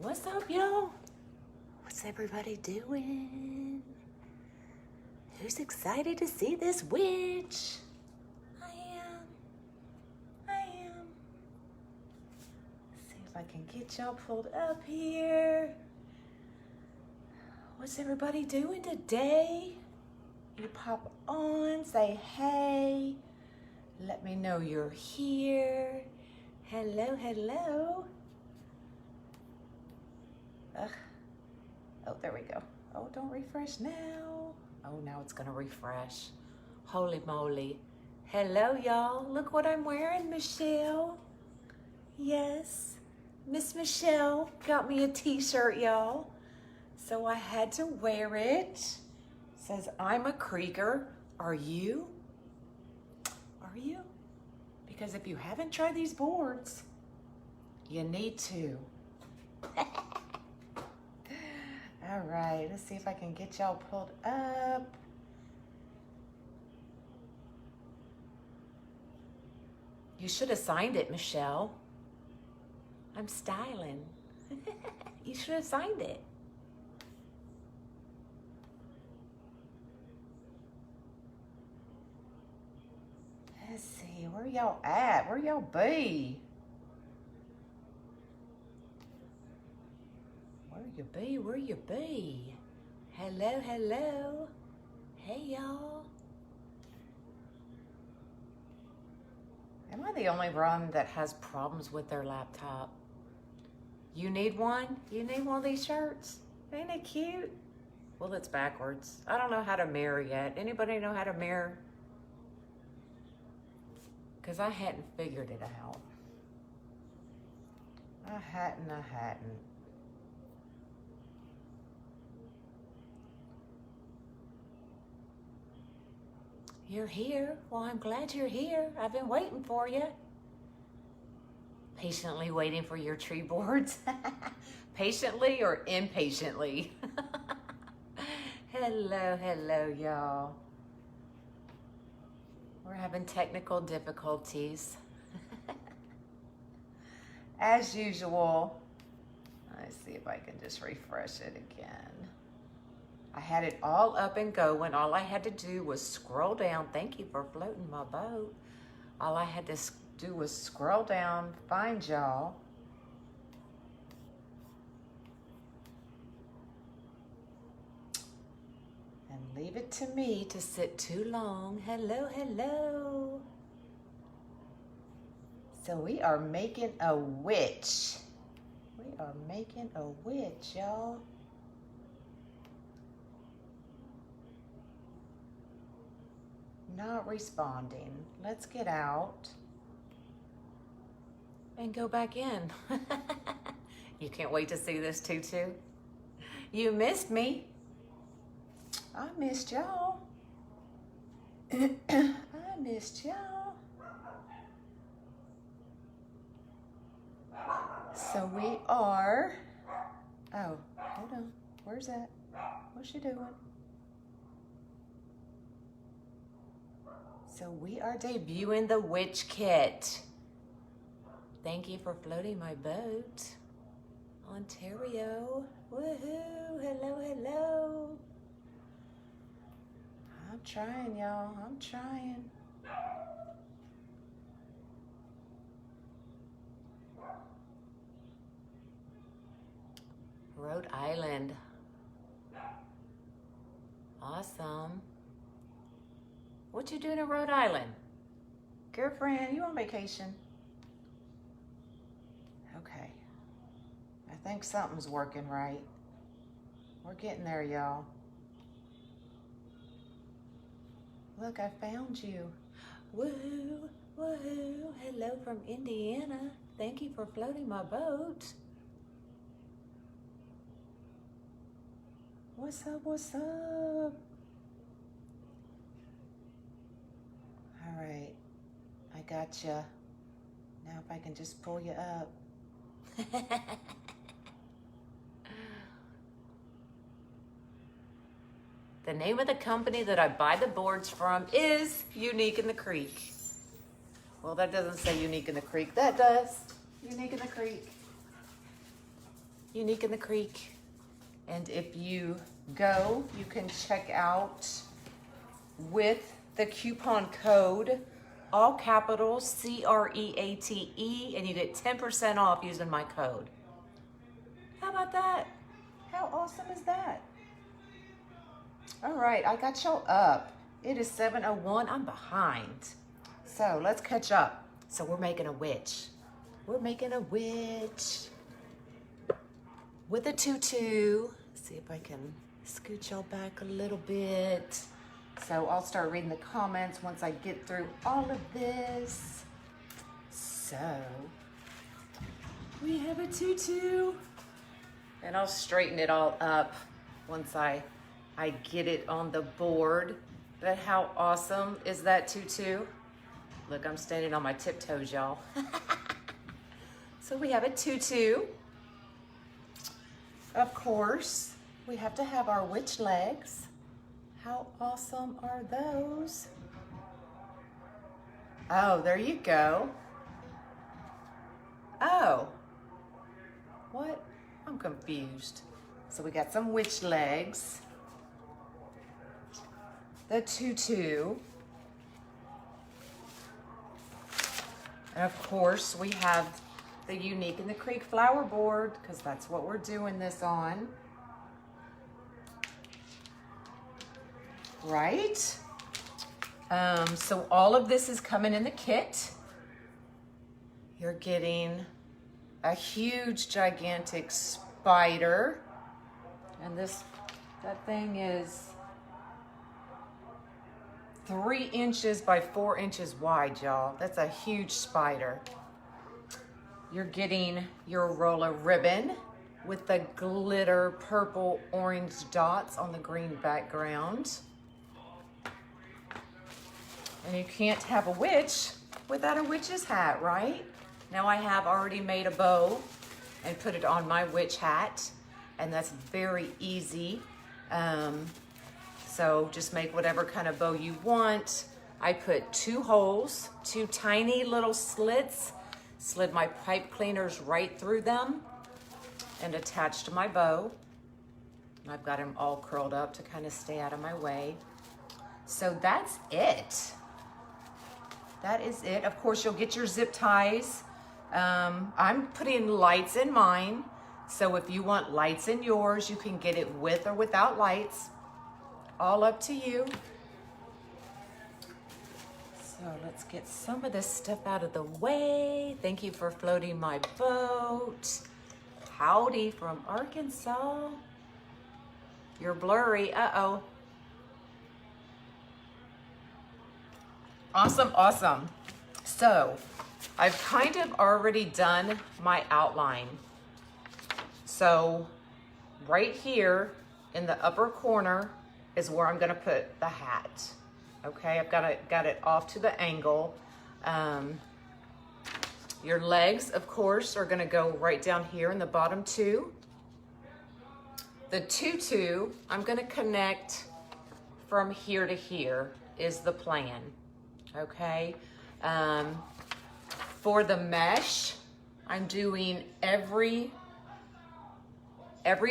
What's up, y'all? What's everybody doing? Who's excited to see this witch? I am. Let's see if I can get y'all pulled up here. What's everybody doing today? You pop on, say hey. Let me know you're here. Hello, hello. Oh, there we go. Oh, don't refresh now. Oh, now it's gonna refresh. Holy moly. Hello, y'all. Look what I'm wearing, Michelle. Yes, Miss Michelle got me a t-shirt, y'all. So I had to wear it. Says, I'm a Krieger. Are you? Are you? Because if you haven't tried these boards, you need to. All right, let's see if I can get y'all pulled up. You should have signed it, Michelle. I'm styling. You should have signed it. Let's see, where y'all at? Where y'all be? Where you be? Hello, hello. Hey, y'all. Am I the only one that has problems with their laptop? You need one? You need one of these shirts? Ain't it cute? Well, it's backwards. I don't know how to mirror yet. Anybody know how to mirror? Because I hadn't figured it out. I hadn't. You're here? Well, I'm glad you're here. I've been waiting for you. Patiently waiting for your tree boards. Patiently or impatiently? Hello, y'all. We're having technical difficulties. As usual. Let's see if I can just refresh it again. I had it all up and going. All I had to do was scroll down. Thank you for floating my boat. All I had to do was scroll down, find y'all. And leave it to me to sit too long. Hello, hello. So we are making a witch. We are making a witch, y'all. Not responding. Let's get out and go back in. You can't wait to see this tutu. You missed me. I missed y'all. I missed y'all. So we are, oh, hold on. Where's that? What's she doing? So we are debuting the witch kit. Thank you for floating my boat. Ontario. Woohoo. Hello, hello. I'm trying, y'all. I'm trying. Rhode Island. Awesome. What you doing in Rhode Island? Girlfriend, you on vacation? Okay. I think something's working right. We're getting there, y'all. Look, I found you. Woohoo, woohoo. Hello from Indiana. Thank you for floating my boat. What's up, what's up? All right, I got you. Now if I can just pull you up. The name of the company that I buy the boards from is Unique in the Creek. Well, that doesn't say Unique in the Creek. That does. Unique in the Creek. Unique in the Creek. And if you go, you can check out with the coupon code, all capitals, CREATE, and you get 10% off using my code. How about that? How awesome is that? All right, I got y'all up. It is 7:01, I'm behind. So let's catch up. So we're making a witch. We're making a witch with a tutu. See if I can scoot y'all back a little bit. So I'll start reading the comments once I get through all of this. So we have a tutu. And I'll straighten it all up once I get it on the board. But how awesome is that tutu? Look, I'm standing on my tiptoes, y'all. So we have a tutu. Of course, we have to have our witch legs. How awesome are those? Oh, there you go. Oh, what? I'm confused. So we got some witch legs, the tutu, and of course we have the Unique in the Creek flower board, because that's what we're doing this on. Right? So all of this is coming in the kit. You're getting a huge, gigantic spider. And that thing is 3 inches by 4 inches wide, y'all. That's a huge spider. You're getting your roll of ribbon with the glitter purple orange dots on the green background. And you can't have a witch without a witch's hat, right? Now I have already made a bow and put it on my witch hat, and that's very easy. So just make whatever kind of bow you want. I put 2 holes, 2 tiny little slits, slid my pipe cleaners right through them and attached my bow. And I've got them all curled up to kind of stay out of my way. So that's it. That is it. Of course, you'll get your zip ties. I'm putting lights in mine. So if you want lights in yours, you can get it with or without lights. All up to you. So let's get some of this stuff out of the way. Thank you for floating my boat. Howdy from Arkansas. You're blurry. Uh-oh. Awesome, awesome. So I've kind of already done my outline. So right here in the upper corner is where I'm gonna put the hat. Okay, I've got it off to the angle. Your legs, of course, are gonna go right down here in the bottom 2. The tutu, I'm gonna connect from here to here is the plan. Okay, for the mesh, I'm doing every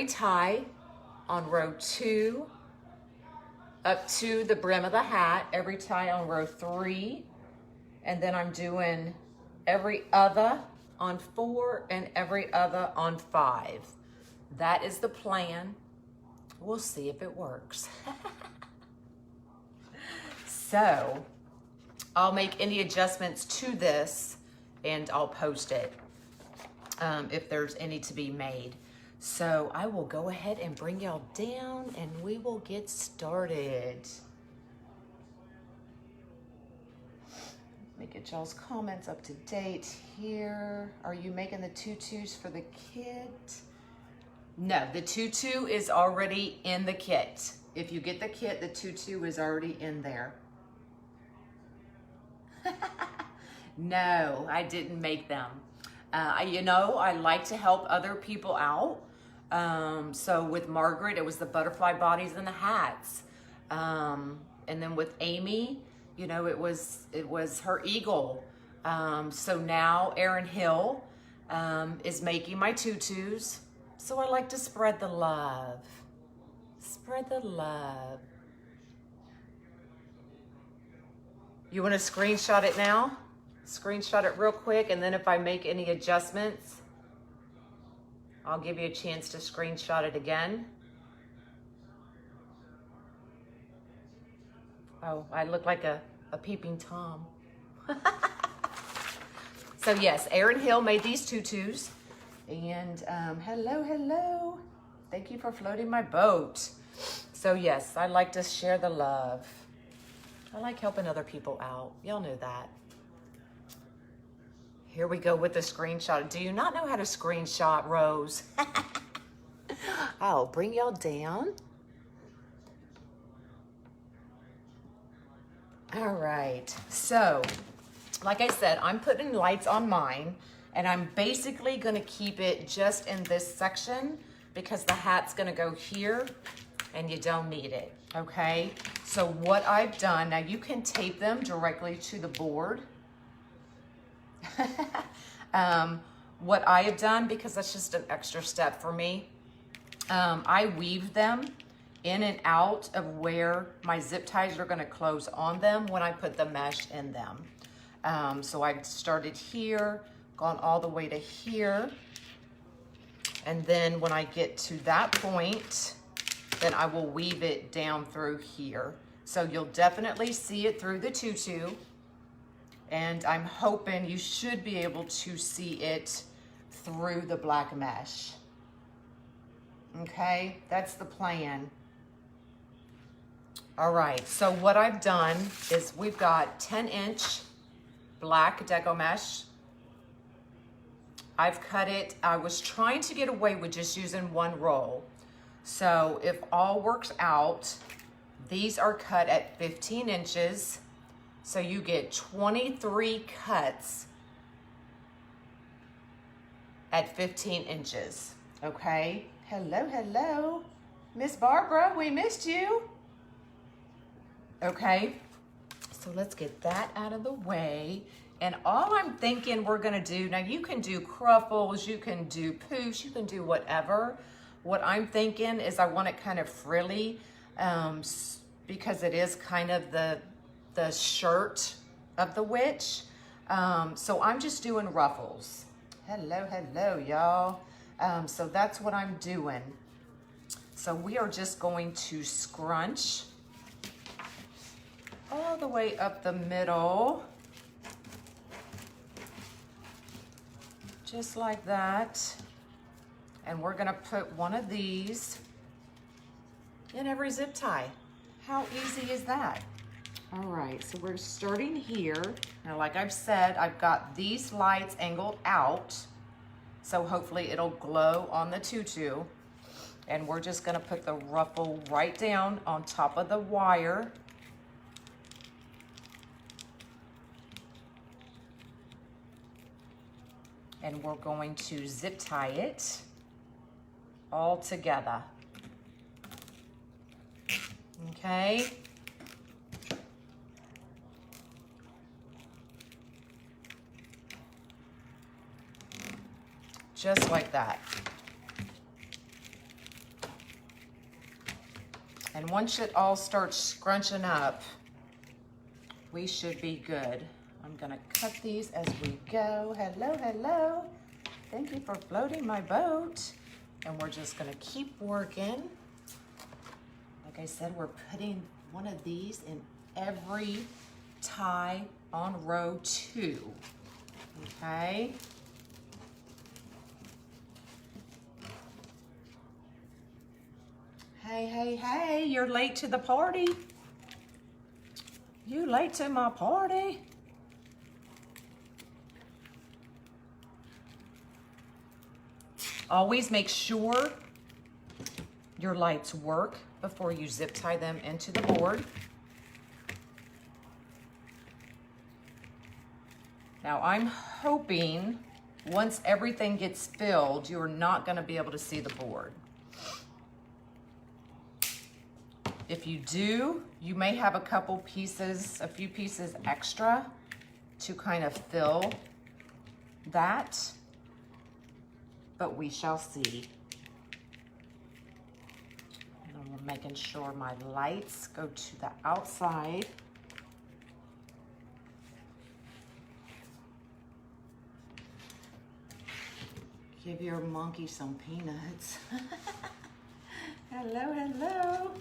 tie on row 2 up to the brim of the hat, every tie on row 3, and then I'm doing every other on 4 and every other on 5. That is the plan. We'll see if it works. So I'll make any adjustments to this and I'll post it if there's any to be made. So I will go ahead and bring y'all down and we will get started. Let me get y'all's comments up to date here. Are you making the tutus for the kit? No, the tutu is already in the kit. If you get the kit, the tutu is already in there. No, I didn't make them. You know, I like to help other people out. So with Margaret, it was the butterfly bodies and the hats. And then with Amy, you know, it was her eagle. So now Erin Hill is making my tutus. So I like to spread the love. Spread the love. You want to screenshot it now? Screenshot it real quick, and then if I make any adjustments, I'll give you a chance to screenshot it again. Oh, I look like a peeping Tom. So yes, Erin Hill made these tutus. And hello, hello. Thank you for floating my boat. So yes, I like to share the love. I like helping other people out. Y'all know that. Here we go with the screenshot. Do you not know how to screenshot, Rose? I'll bring y'all down. All right. So, like I said, I'm putting lights on mine, and I'm basically going to keep it just in this section because the hat's going to go here, and you don't need it. Okay? So what I've done, now you can tape them directly to the board. What I have done, because that's just an extra step for me, I weave them in and out of where my zip ties are going to close on them when I put the mesh in them. So I started here, gone all the way to here, and then when I get to that point, then I will weave it down through here. So you'll definitely see it through the tutu. And I'm hoping you should be able to see it through the black mesh. Okay, that's the plan. All right, so what I've done is we've got 10-inch black decomesh. I've cut it. I was trying to get away with just using one roll. So if all works out, these are cut at 15 inches. So you get 23 cuts at 15 inches, okay? Hello, hello. Miss Barbara, we missed you. Okay, so let's get that out of the way. And all I'm thinking we're gonna do, now you can do cruffles, you can do poosh, you can do whatever. What I'm thinking is I want it kind of frilly because it is kind of the shirt of the witch. So I'm just doing ruffles. Hello, hello, y'all. So that's what I'm doing. So we are just going to scrunch all the way up the middle. Just like that. And we're gonna put one of these in every zip tie. How easy is that? All right, so we're starting here. Now, like I've said, I've got these lights angled out, so hopefully it'll glow on the tutu. And we're just gonna put the ruffle right down on top of the wire. And we're going to zip tie it all together. Okay. Just like that. And once it all starts scrunching up, we should be good. I'm gonna cut these as we go. Hello, hello. Thank you for floating my boat. And we're just gonna keep working. Like I said, we're putting one of these in every tie on row 2, okay? Hey, hey, hey, you're late to the party. You late to my party. Always make sure your lights work before you zip tie them into the board. Now I'm hoping once everything gets filled, you're not gonna be able to see the board. If you do, you may have a few pieces extra to kind of fill that, but we shall see. making sure my lights go to the outside. Give your monkey some peanuts. Hello, hello.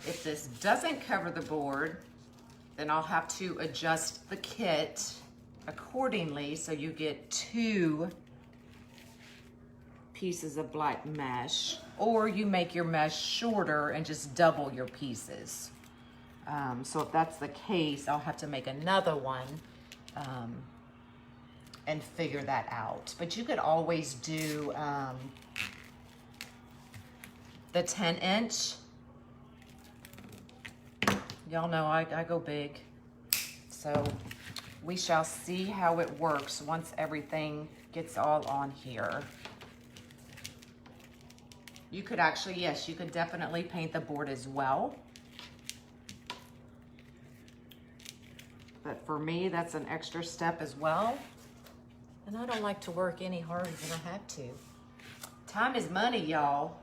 If this doesn't cover the board, then I'll have to adjust the kit accordingly so you get 2 pieces of black mesh, or you make your mesh shorter and just double your pieces. So if that's the case, I'll have to make another one and figure that out. But you could always do the 10-inch. Y'all know I go big. So we shall see how it works once everything gets all on here. You could actually, yes, you could definitely paint the board as well. But for me, that's an extra step as well. And I don't like to work any harder than I have to. Time is money, y'all.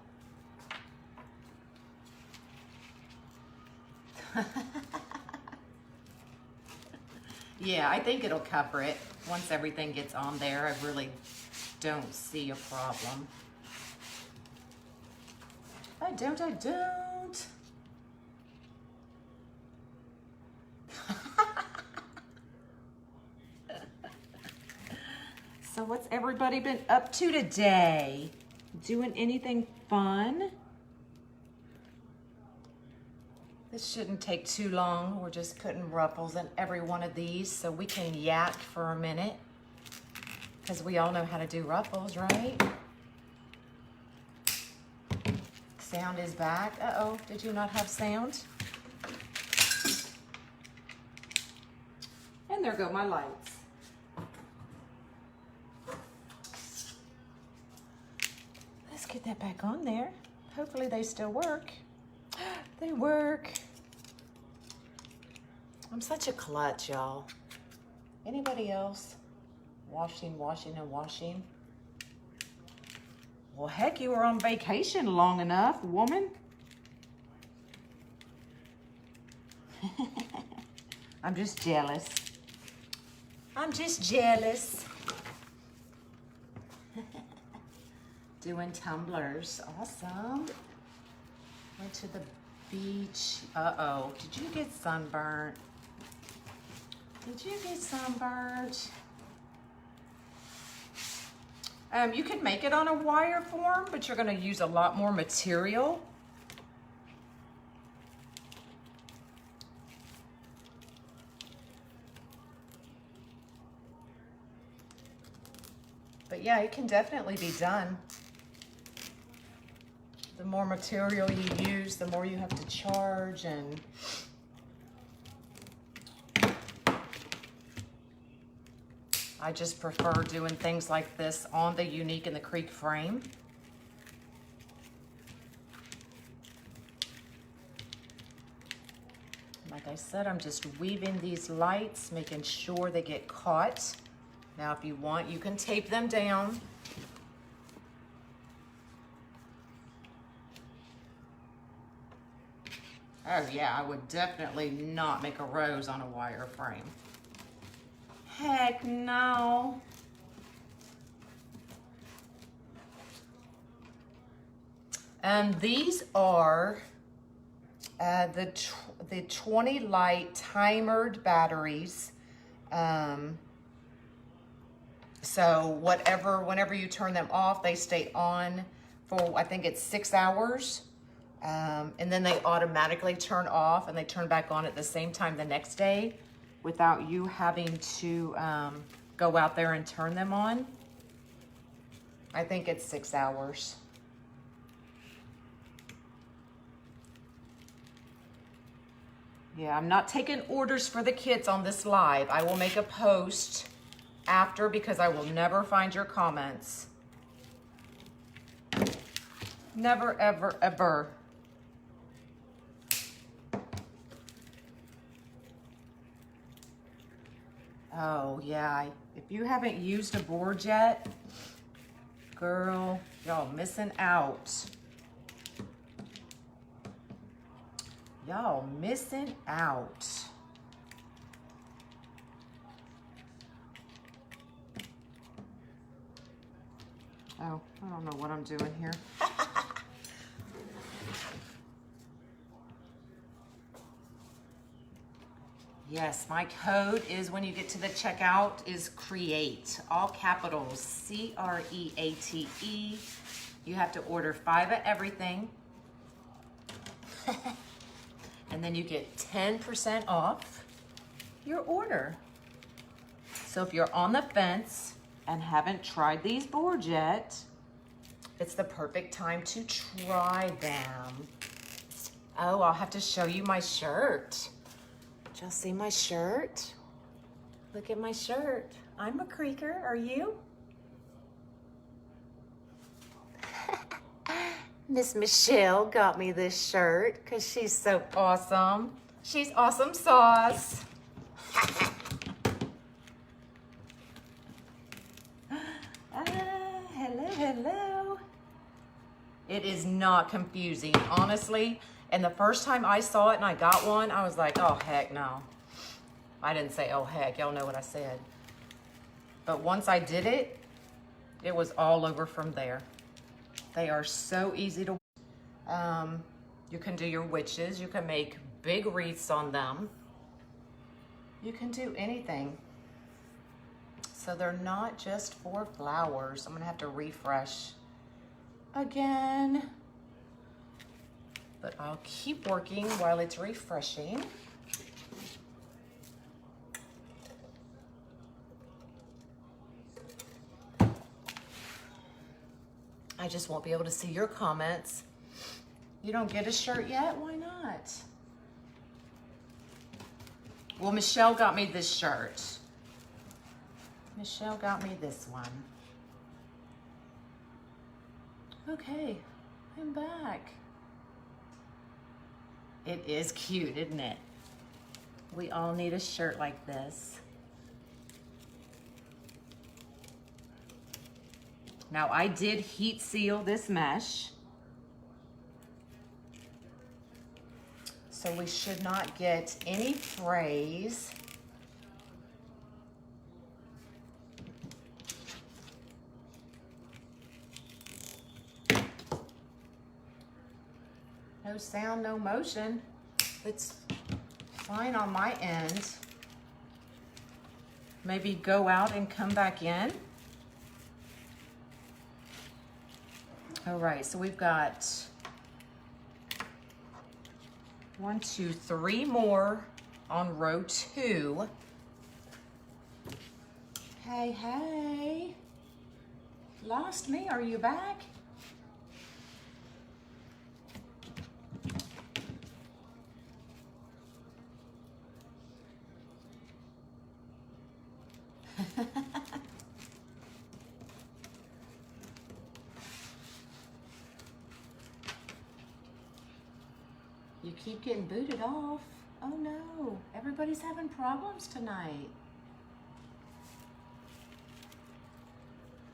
Yeah, I think it'll cover it. Once everything gets on there, I really don't see a problem. I don't. So what's everybody been up to today? Doing anything fun? This shouldn't take too long. We're just putting ruffles in every one of these so we can yak for a minute. Because we all know how to do ruffles, right? Sound is back. Uh-oh, did you not have sound? And there go my lights. Let's get that back on there. Hopefully they still work. They work. I'm such a klutz, y'all. Anybody else? Washing, and washing. Well, heck, you were on vacation long enough, woman. I'm just jealous. I'm just jealous. Doing tumblers. Awesome. Went to the beach. Uh-oh. Did you get sunburnt? Did you get sunburnt? You can make it on a wire form, but you're going to use a lot more material. But yeah, it can definitely be done. The more material you use, the more you have to charge, and I just prefer doing things like this on the Unique and the Creek frame. Like I said, I'm just weaving these lights, making sure they get caught. Now, if you want, you can tape them down. Oh yeah, I would definitely not make a rose on a wire frame. Heck no. And these are the 20 light timered batteries. So whenever you turn them off, they stay on for, I think it's 6 hours. And then they automatically turn off and they turn back on at the same time the next day without you having to go out there and turn them on. I think it's 6 hours. Yeah, I'm not taking orders for the kits on this live. I will make a post after because I will never find your comments. Never, ever, ever. Oh, yeah. If you haven't used a board yet, girl, y'all missing out. Y'all missing out. Oh, I don't know what I'm doing here. Yes, my code is when you get to the checkout is CREATE, all capitals, C-R-E-A-T-E. You have to order 5 of everything. And then you get 10% off your order. So if you're on the fence and haven't tried these boards yet, it's the perfect time to try them. Oh, I'll have to show you my shirt. Did y'all see my shirt? Look at my shirt. I'm a creaker, are you? Miss Michelle got me this shirt because she's so awesome. She's awesome sauce. Hello, hello. It is not confusing, honestly. And the first time I saw it and I got one, I was like, oh, heck no. I didn't say, oh, heck. Y'all know what I said. But once I did it, it was all over from there. They are so easy to, you can do your witches. You can make big wreaths on them. You can do anything. So they're not just for flowers. I'm gonna have to refresh again. But I'll keep working while it's refreshing. I just won't be able to see your comments. You don't get a shirt yet? Why not? Well, Michelle got me this shirt. Michelle got me this one. Okay, I'm back. It is cute, isn't it? We all need a shirt like this. Now I did heat seal this mesh, so we should not get any frays. No sound, no motion. It's fine on my end. Maybe go out and come back in. All right, so we've got 1, 2, 3 more on row 2. Hey, hey. Lost me, are you back? You keep getting booted off. Oh no, everybody's having problems tonight.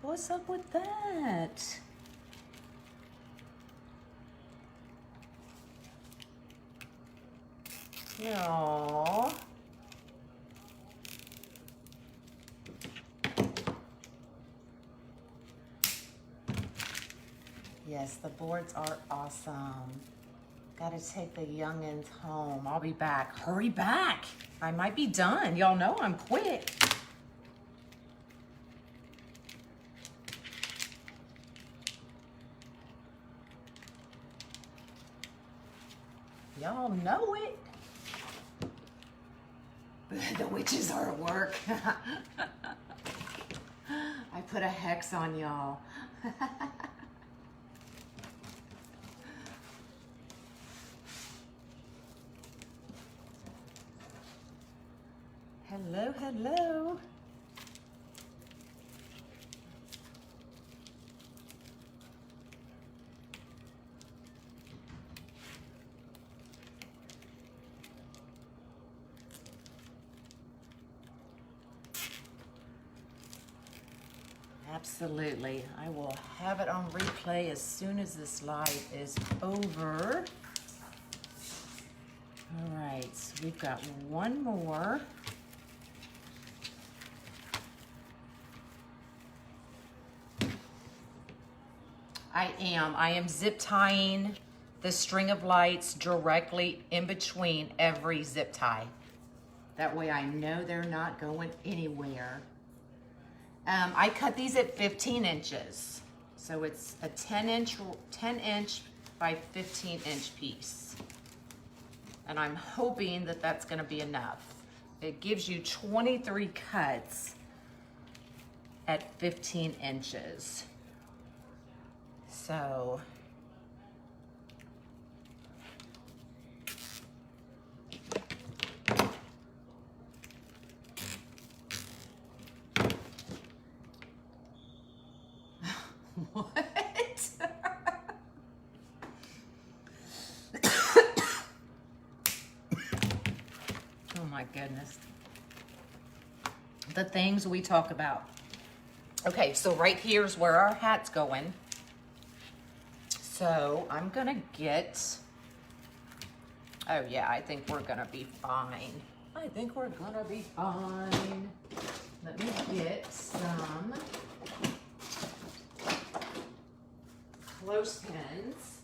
What's up with that? No. Yes, the boards are awesome. Gotta take the youngins home. I'll be back. Hurry back. I might be done. Y'all know I'm quick. Y'all know it. The witches are at work. I put a hex on y'all. Hello, hello. Absolutely. I will have it on replay as soon as this live is over. All right, so we've got one more. I am zip tying the string of lights directly in between every zip tie. That way I know they're not going anywhere. I cut these at 15 inches. So it's a 10 inch by 15 inch piece. And I'm hoping that that's gonna be enough. It gives you 23 cuts at 15 inches. So, what? Oh my goodness. The things we talk about. Okay, so right here's where our hat's going. So I'm gonna get, oh yeah, I think we're gonna be fine. I think we're gonna be fine. Let me get some clothespins.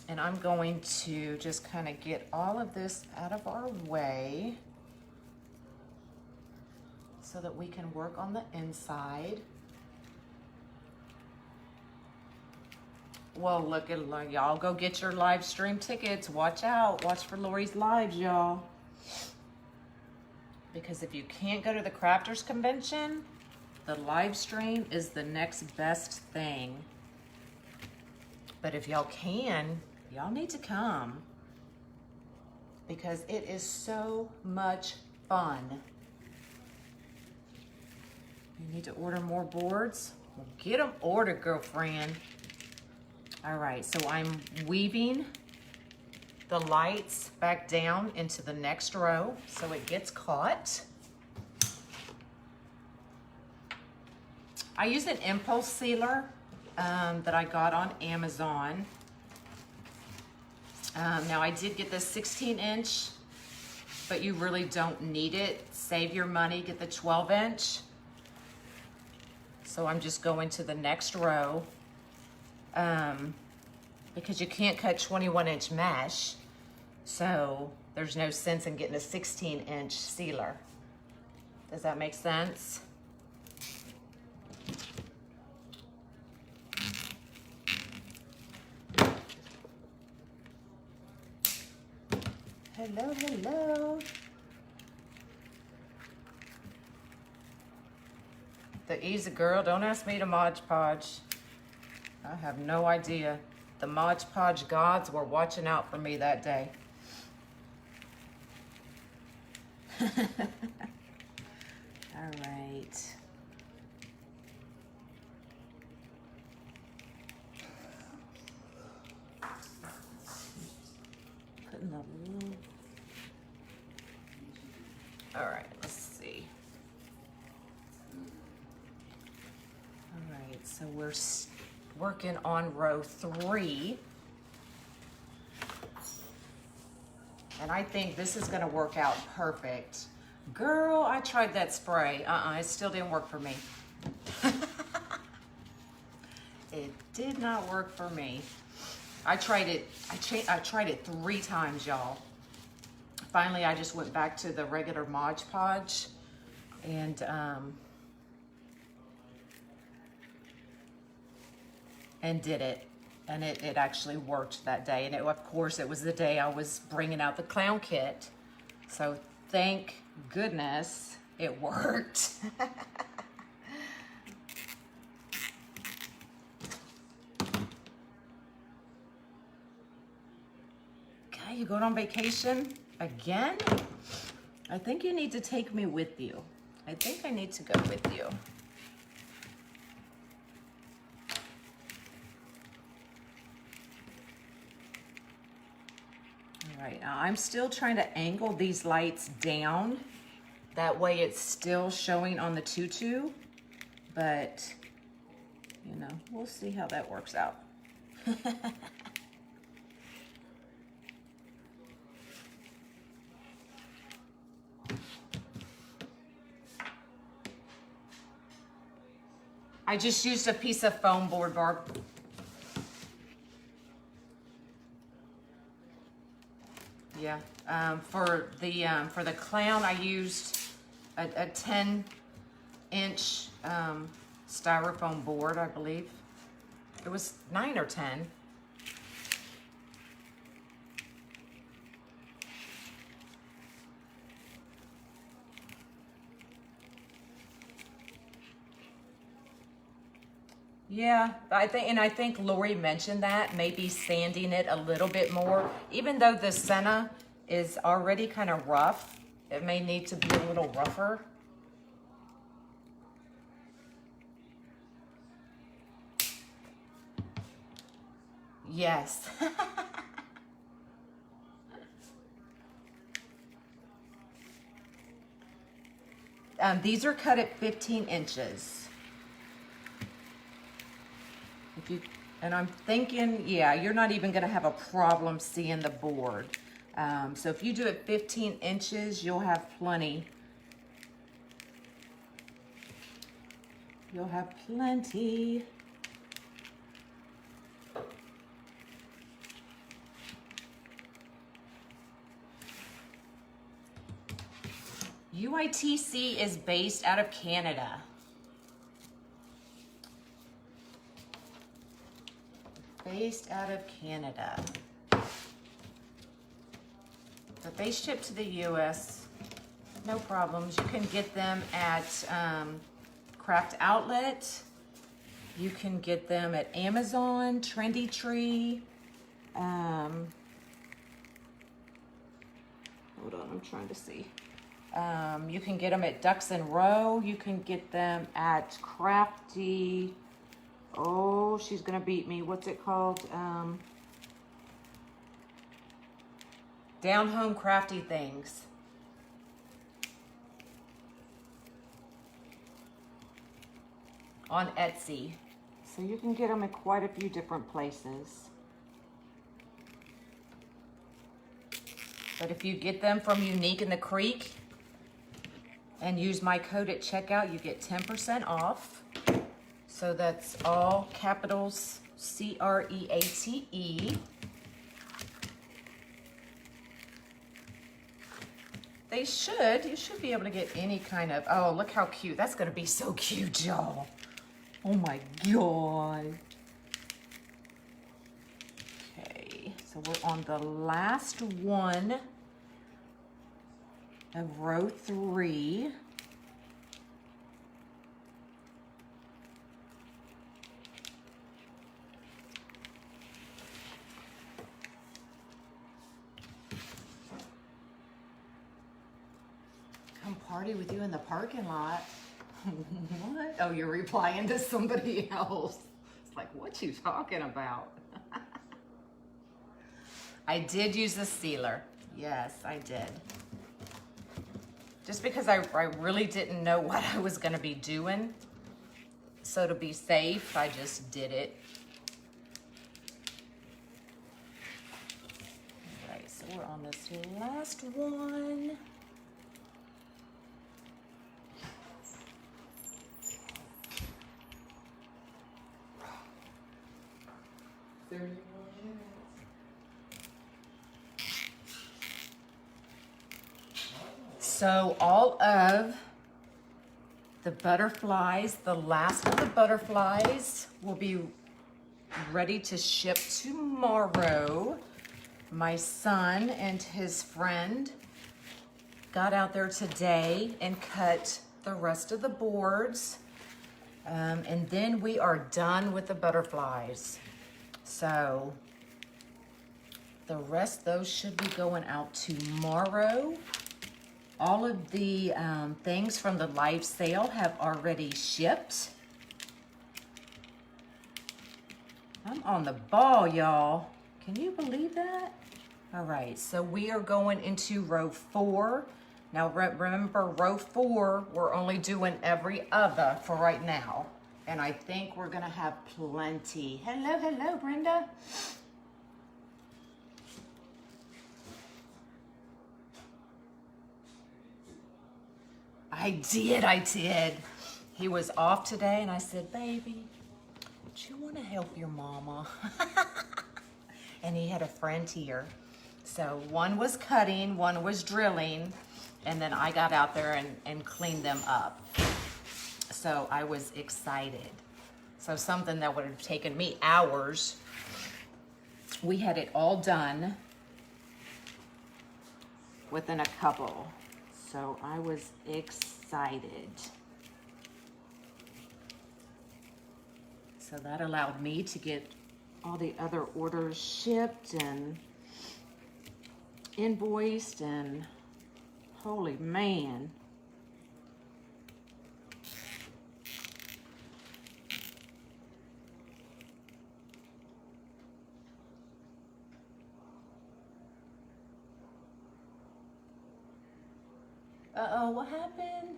And I'm going to just kind of get all of this out of our way so that we can work on the inside. Well, look at y'all, go get your live stream tickets. Watch out, watch for Lori's lives, y'all. Because if you can't go to the Crafters Convention, the live stream is the next best thing. But if y'all can, y'all need to come because it is so much fun. You need to order more boards? Well, get them ordered, girlfriend. All right, so I'm weaving the lights back down into the next row so it gets caught. I use an impulse sealer that I got on Amazon. Now I did get the 16 inch, but you really don't need it. Save your money, get the 12 inch. So I'm just going to the next row because you can't cut 21 inch mesh. So there's no sense in getting a 16 inch sealer. Does that make sense? Hello, hello. The easy girl, don't ask me to Mod Podge. I have no idea. The Mod Podge gods were watching out for me that day. All right. Putting the little... All right, let's see. All right, so we're working on row 3. And I think this is gonna work out perfect. Girl, I tried that spray. It still didn't work for me. It did not work for me. I tried it, I tried it 3 times, y'all. Finally, I just went back to the regular Mod Podge and did it. And it actually worked that day. And of course, it was the day I was bringing out the clown kit. So thank goodness it worked. Okay, you going on vacation again? I think you need to take me with you. I think I need to go with you. All right, now I'm still trying to angle these lights down. That way it's still showing on the tutu, but you know, we'll see how that works out. I just used a piece of foam board, Barb. Yeah, for the clown, I used a 10-inch styrofoam board, I believe. It was 9 or 10. Yeah, I think Lori mentioned that, maybe sanding it a little bit more. Even though the senna is already kind of rough, it may need to be a little rougher. Yes. These are cut at 15 inches. And I'm thinking, yeah, you're not even gonna have a problem seeing the board. So if you do it 15 inches, you'll have plenty. You'll have plenty. UITC is based out of Canada. Based out of Canada. But they ship to the US, no problems. You can get them at Craft Outlet. You can get them at Amazon, Trendy Tree. Hold on, I'm trying to see. You can get them at Ducks and Row. You can get them at Crafty. Oh, she's gonna beat me. What's it called? Down Home Crafty Things. On Etsy. So you can get them at quite a few different places. But if you get them from Unique in the Creek and use my code at checkout, you get 10% off. So that's all capitals CREATE. You should be able to get any kind of, oh, look how cute. That's gonna be so cute, y'all. Oh my God. Okay, so we're on the last one of row 3. Party with you in the parking lot. What? Oh, you're replying to somebody else. It's like, what you talking about? I did use the sealer. Yes, I did. Just because I really didn't know what I was going to be doing. So to be safe, I just did it. All right, so we're on this last one. So all of the butterflies, the last of the butterflies will be ready to ship tomorrow. My son and his friend got out there today and cut the rest of the boards. And then we are done with the butterflies. So the rest, those should be going out tomorrow. All of the things from the live sale have already shipped. I'm on the ball, y'all. Can you believe that? All right, so we are going into row 4. Now remember, row 4, we're only doing every other for right now. And I think we're gonna have plenty. Hello, hello, Brenda. I did. He was off today and I said, baby, do you wanna help your mama? And he had a friend here. So one was cutting, one was drilling, and then I got out there and cleaned them up. So I was excited. So something that would have taken me hours, we had it all done within a couple. So I was excited. So that allowed me to get all the other orders shipped and invoiced, and holy man. Uh-oh, what happened?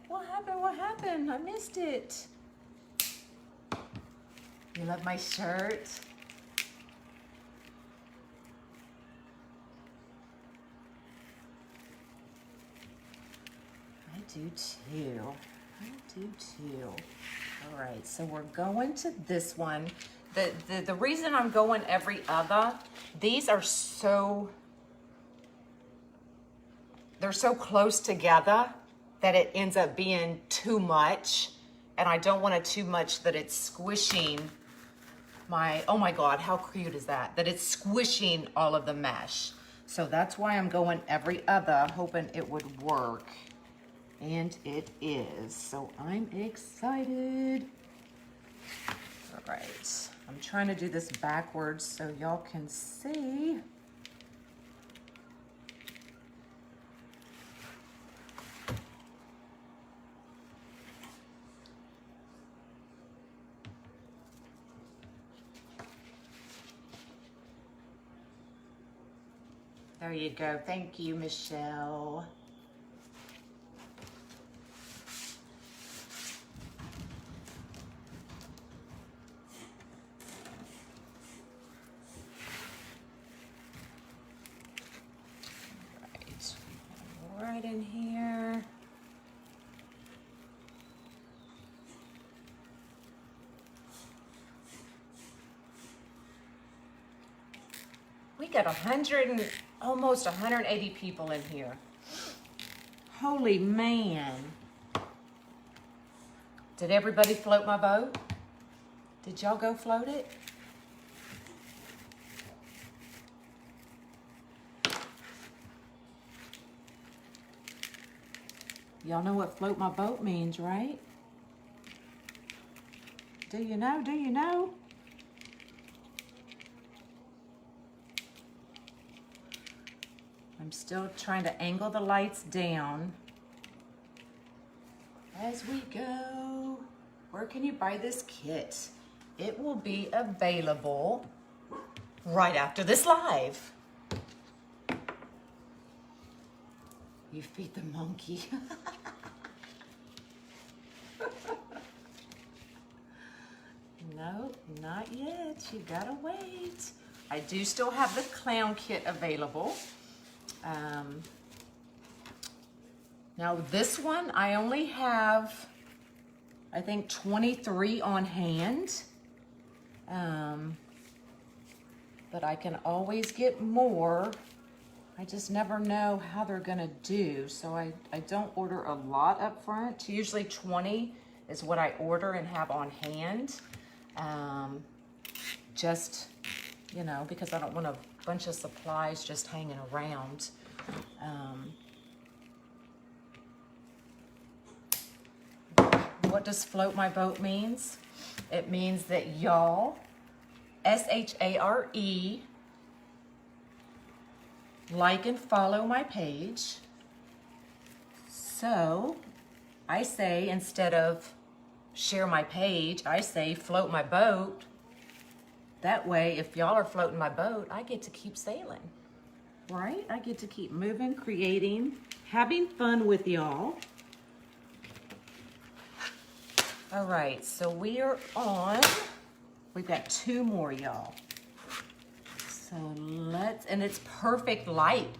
What happened? What happened? I missed it. You love my shirt? I do too. I do too. All right, so we're going to this one. The reason I'm going every other, these are so, they're so close together that it ends up being too much. And I don't want it too much that it's squishing my, oh my God, how cute is that? That it's squishing all of the mesh. So that's why I'm going every other, hoping it would work. And it is, so I'm excited. All right, I'm trying to do this backwards so y'all can see. There you go. Thank you, Michelle. Right in here. We got 100 and almost 180 people in here. Holy man. Did everybody float my boat? Did y'all go float it? Y'all know what float my boat means, right? Do you know? Do you know? I'm still trying to angle the lights down as we go. Where can you buy this kit? It will be available right after this live. You feed the monkey. No, not yet. You gotta wait. I do still have the clown kit available. Now this one, I only have, I think 23 on hand. But I can always get more. I just never know how they're gonna do. So I don't order a lot up front. Usually 20 is what I order and have on hand. Just, you know, because I don't want a bunch of supplies just hanging around. What does float my boat means? It means that y'all, S-H-A-R-E, like and follow my page. So I say, instead of share my page, I say float my boat. That way, if y'all are floating my boat, I get to keep sailing, right? I get to keep moving, creating, having fun with y'all. All right, so we've got 2 more, y'all. So and it's perfect light.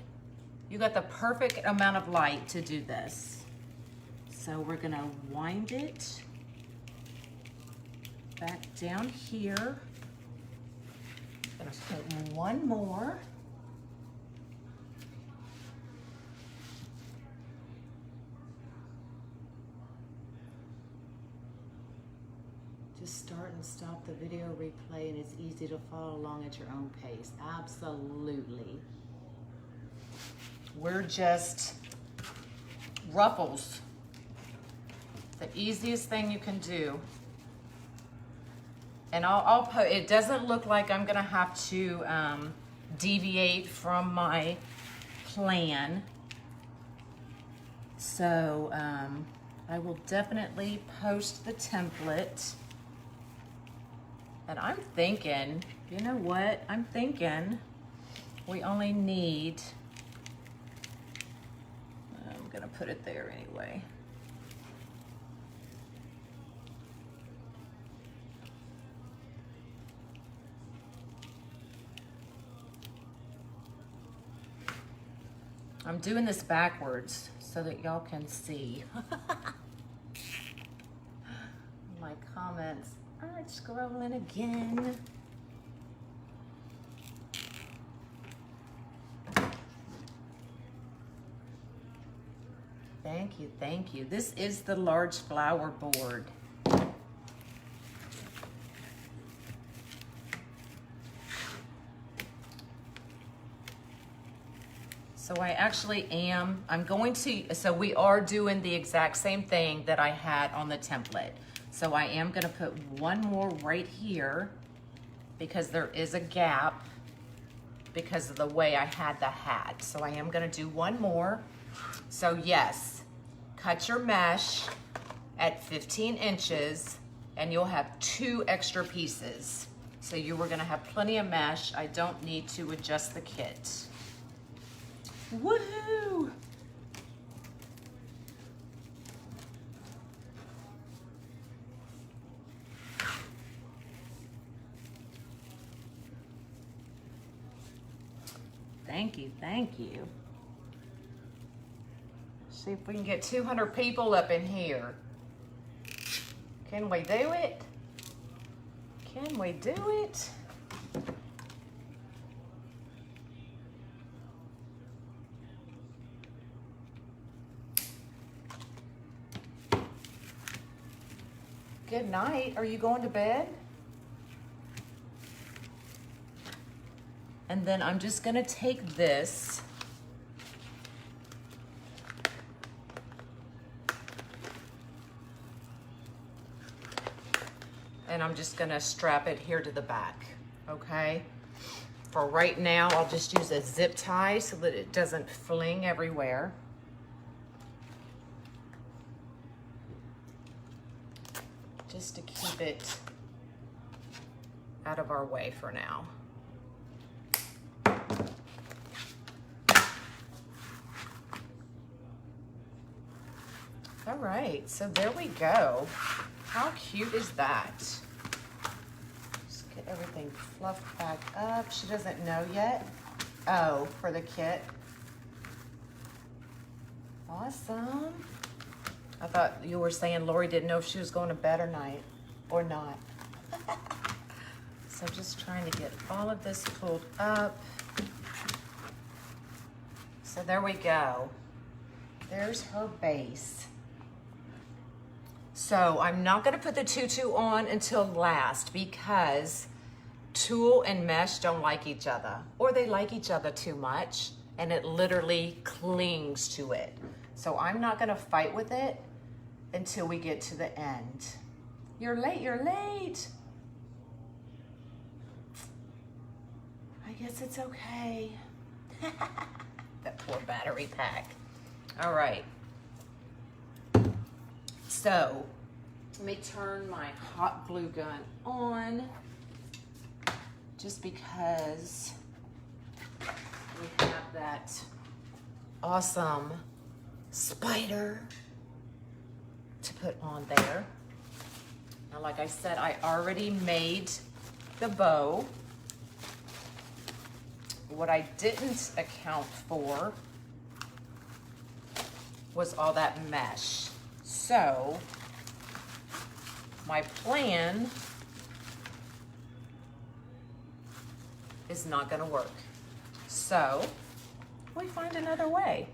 You got the perfect amount of light to do this. So we're gonna wind it back down here. Gonna put 1 more. Just start and stop the video replay, and it's easy to follow along at your own pace. Absolutely. We're just ruffles. The easiest thing you can do. And I'll put, it doesn't look like I'm gonna have to deviate from my plan. So I will definitely post the template. And I'm thinking, you know what? I'm thinking we only need, I'm gonna put it there anyway. I'm doing this backwards so that y'all can see. My comments are scrolling again. Thank you, thank you. This is the large flower board. So I actually so we are doing the exact same thing that I had on the template. So I am gonna put 1 more right here because there is a gap because of the way I had the hat. So I am gonna do 1 more. So yes, cut your mesh at 15 inches and you'll have 2 extra pieces. So you were gonna have plenty of mesh. I don't need to adjust the kit. Woohoo! Thank you, thank you. See if we can get 200 people up in here. Can we do it? Can we do it? Good night. Are you going to bed? And then I'm just gonna take this and I'm just gonna strap it here to the back, okay? For right now, I'll just use a zip tie so that it doesn't fling everywhere. Just to keep it out of our way for now. All right, so there we go. How cute is that? Just get everything fluffed back up. She doesn't know yet. Oh, for the kit. Awesome. I thought you were saying Lori didn't know if she was going to bed or not. So just trying to get all of this pulled up. So there we go. There's her base. So I'm not gonna put the tutu on until last because tulle and mesh don't like each other, or they like each other too much and it literally clings to it. So I'm not gonna fight with it until we get to the end. You're late, you're late. I guess it's okay. That poor battery pack. All right. So let me turn my hot glue gun on just because we have that awesome spider to put on there. Now, like I said, I already made the bow. What I didn't account for was all that mesh. So my plan is not gonna work. So we find another way.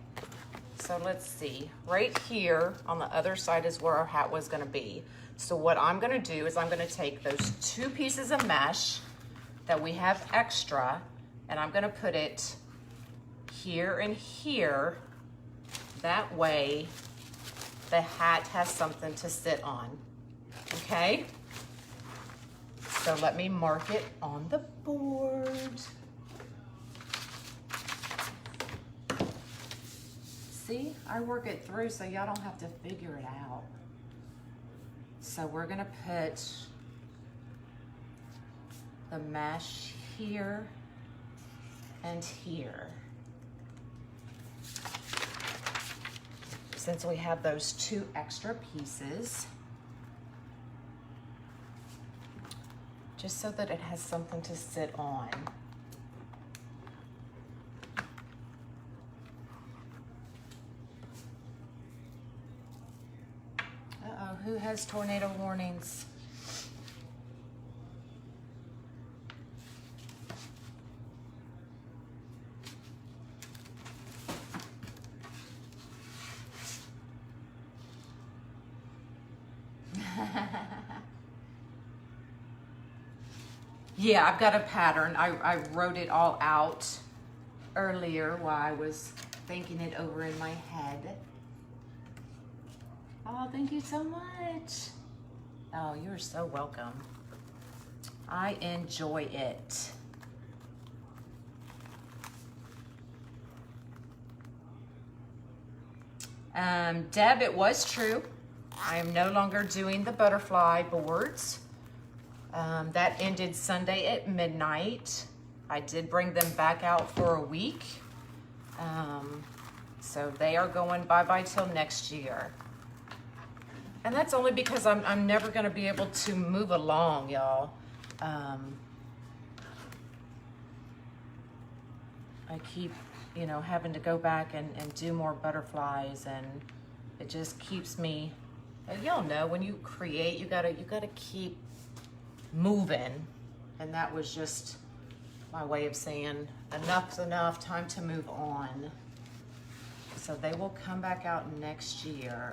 So let's see, right here on the other side is where our hat was gonna be. So what I'm gonna do is I'm gonna take those 2 pieces of mesh that we have extra, and I'm gonna put it here and here. That way the hat has something to sit on, okay? So let me mark it on the board. See, I work it through so y'all don't have to figure it out. So we're gonna put the mesh here and here. Since we have those 2 extra pieces, just so that it has something to sit on. Uh-oh, who has tornado warnings? Yeah, I've got a pattern. I wrote it all out earlier while I was thinking it over in my head. Oh, thank you so much. Oh, you're so welcome. I enjoy it. Deb, it was true. I am no longer doing the butterfly boards. That ended Sunday at midnight. I did bring them back out for a week. So they are going bye-bye till next year. And that's only because I'm never gonna be able to move along, y'all. I keep, you know, having to go back and do more butterflies, and it just keeps me, y'all know, when you create, you gotta keep moving. And that was just my way of saying enough's enough, time to move on. So they will come back out next year.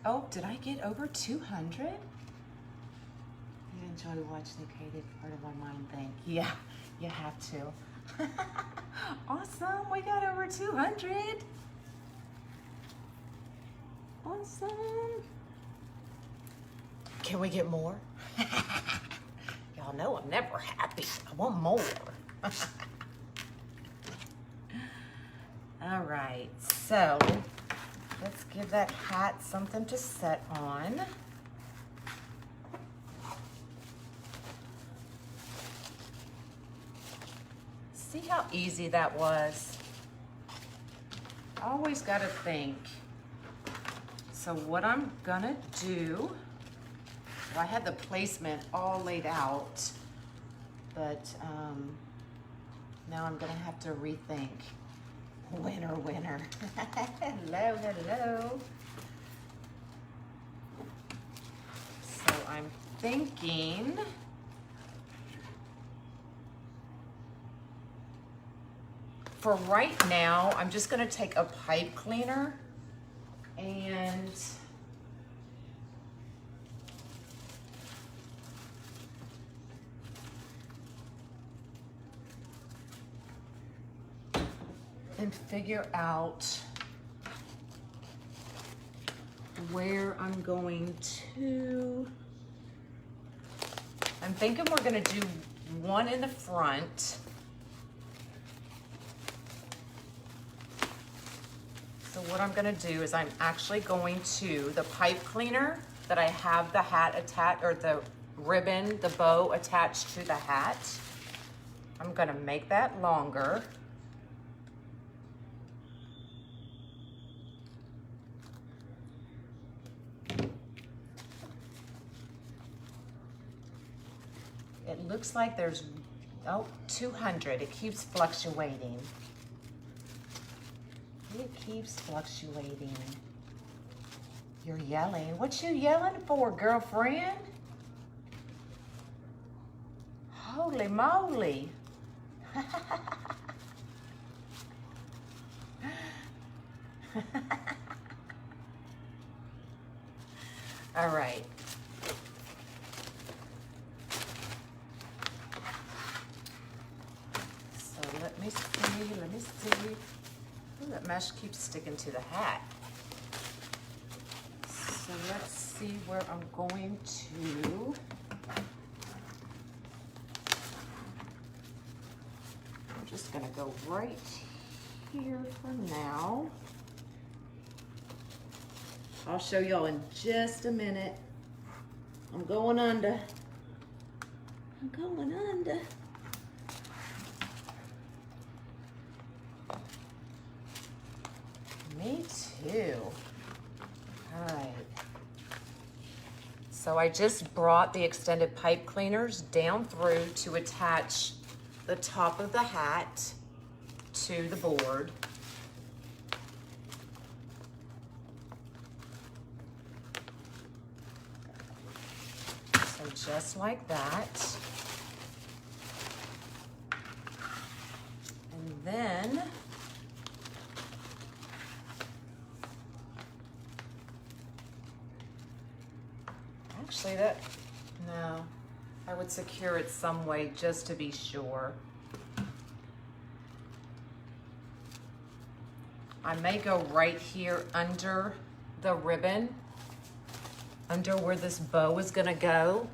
Oh, did I get over 200? You enjoy watching the creative part of my mind thing. Yeah, you have to. Awesome, we got over 200. Awesome. Can we get more? Y'all know I'm never happy. I want more. All right, so let's give that hat something to set on. See how easy that was? Always gotta think. So what I'm gonna do, I had the placement all laid out, but now I'm gonna have to rethink. Winner, winner. Hello, hello. So I'm thinking, for right now, I'm just gonna take a pipe cleaner and figure out where I'm going to. I'm thinking we're gonna do one in the front. So what I'm gonna do is I'm actually going to, the pipe cleaner that I have the hat attached, or the ribbon, the bow attached to the hat, I'm gonna make that longer. It looks like there's, 200. It keeps fluctuating. It keeps fluctuating. You're yelling. What you yelling for, girlfriend? Holy moly. All right. So let me see. Ooh, that mesh keeps sticking to the hat. So let's see where I'm going to. I'm just gonna go right here for now. I'll show y'all in just a minute. I'm going under. I'm going under. Me too. All right. So I just brought the extended pipe cleaners down through to attach the top of the hat to the board. So just like that. And then actually no, I would secure it some way just to be sure. I may go right here under the ribbon, under where this bow is gonna go.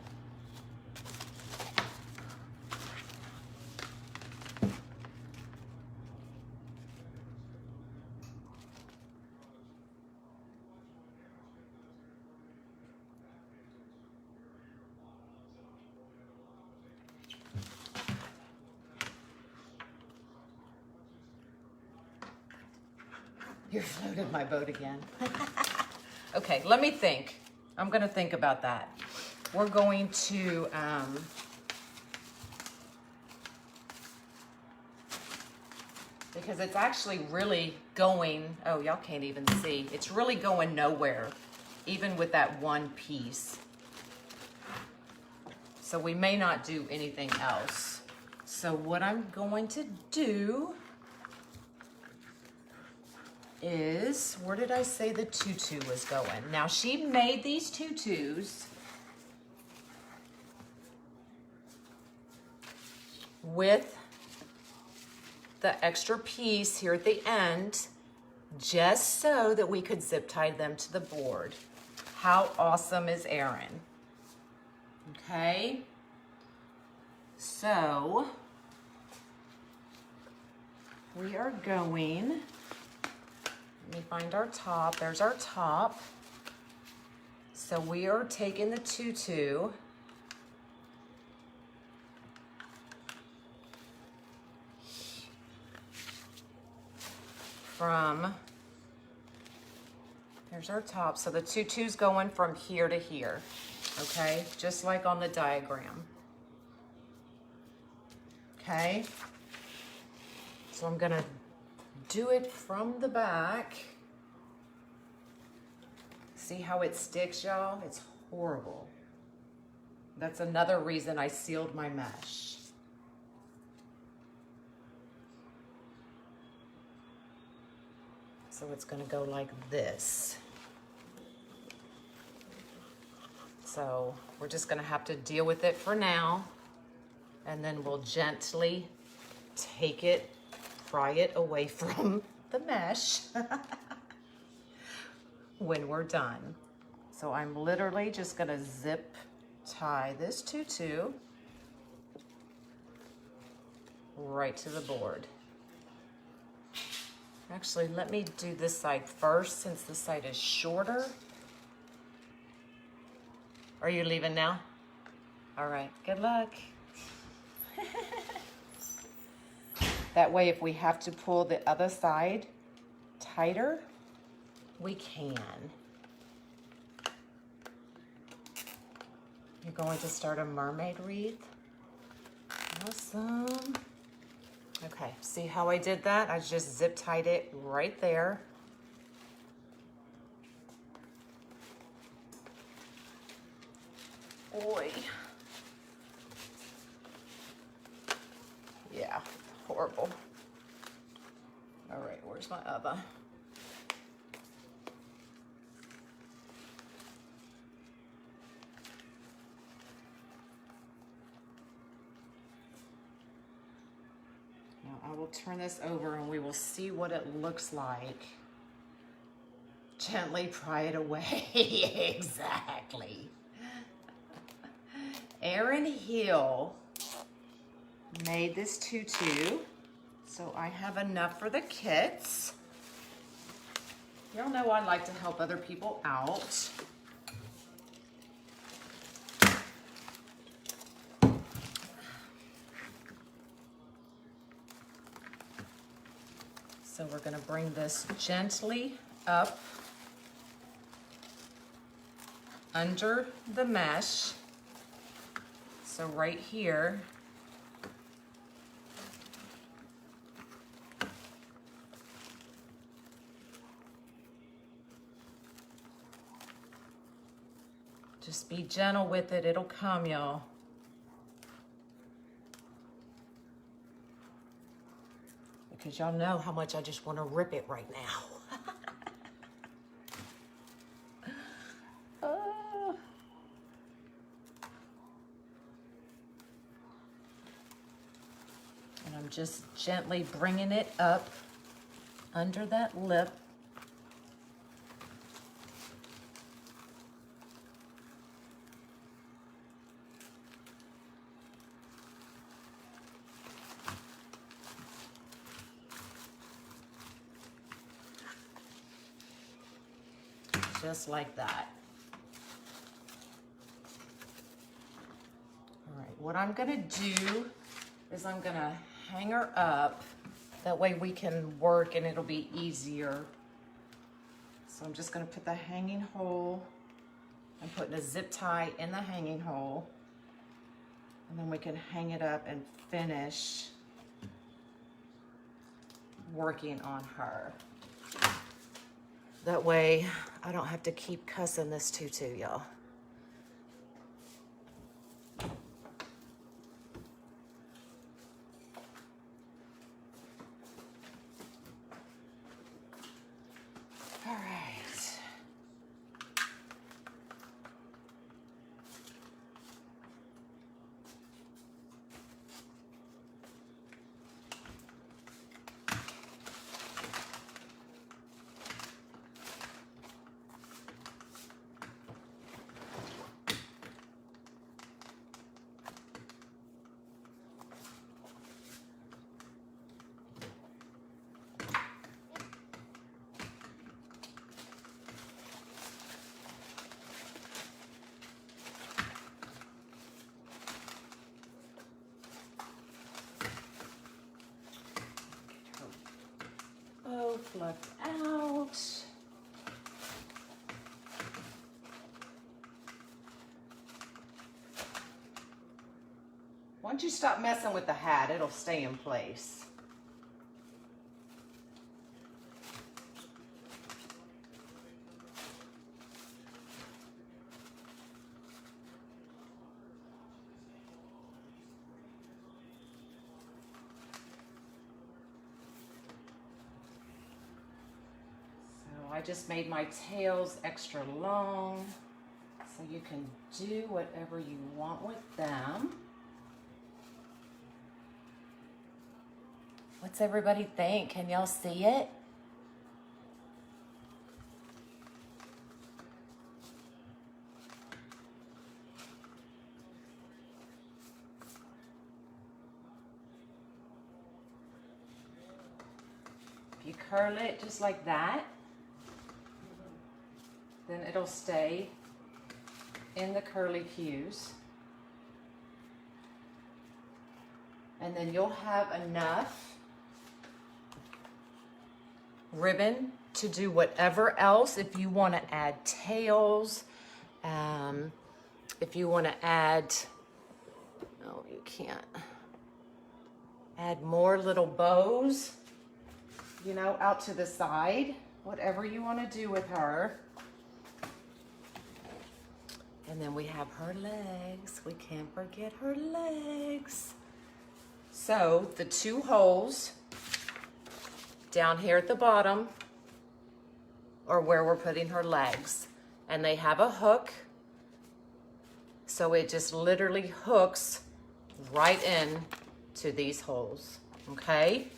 You floated my boat again. Okay, let me think. I'm gonna think about that. We're going to, because it's actually really going, oh, y'all can't even see. It's really going nowhere, even with that one piece. So we may not do anything else. So what I'm going to do is, where did I say the tutu was going? Now she made these tutus with the extra piece here at the end, just so that we could zip tie them to the board. How awesome is Erin? Okay, so we are going, let me find our top. There's our top. So we are taking the tutu from, there's our top. So the tutu's going from here to here, okay? Just like on the diagram. Okay? So I'm gonna do it from the back. See how it sticks, y'all? It's horrible. That's another reason I sealed my mesh. So it's gonna go like this. So we're just gonna have to deal with it for now, and then we'll gently take it, pry it away from the mesh when we're done. So I'm literally just gonna zip tie this tutu right to the board. Actually, let me do this side first since this side is shorter. Are you leaving now? All right, good luck. That way, if we have to pull the other side tighter, we can. You're going to start a mermaid wreath. Awesome. Okay, see how I did that? I just zip tied it right there. Oi. Yeah, horrible. All right, where's my other? Now I will turn this over and we will see what it looks like. Gently pry it away. Exactly. Erin Hill made this tutu, so I have enough for the kits. Y'all know I like to help other people out. So we're gonna bring this gently up under the mesh. So right here, just be gentle with it, it'll come, y'all. Because y'all know how much I just want to rip it right now. And I'm just gently bringing it up under that lip. Just like that. All right, what I'm gonna do is I'm gonna hang her up. That way we can work and it'll be easier. So I'm just gonna put the hanging hole. I'm putting a zip tie in the hanging hole. And then we can hang it up and finish working on her. That way, I don't have to keep cussing this tutu, y'all. All right. Oh, fluffed out. Once you stop messing with the hat, it'll stay in place. I just made my tails extra long, so you can do whatever you want with them. What's everybody think? Can y'all see it? If you curl it just like that, then it'll stay in the curly cues. And then you'll have enough ribbon to do whatever else. If you want to add tails, if you want to add, no, you can't. Add more little bows, you know, out to the side, whatever you want to do with her. And then we have her legs. We can't forget her legs. So the 2 holes down here at the bottom are where we're putting her legs. And they have a hook. So it just literally hooks right in to these holes, okay?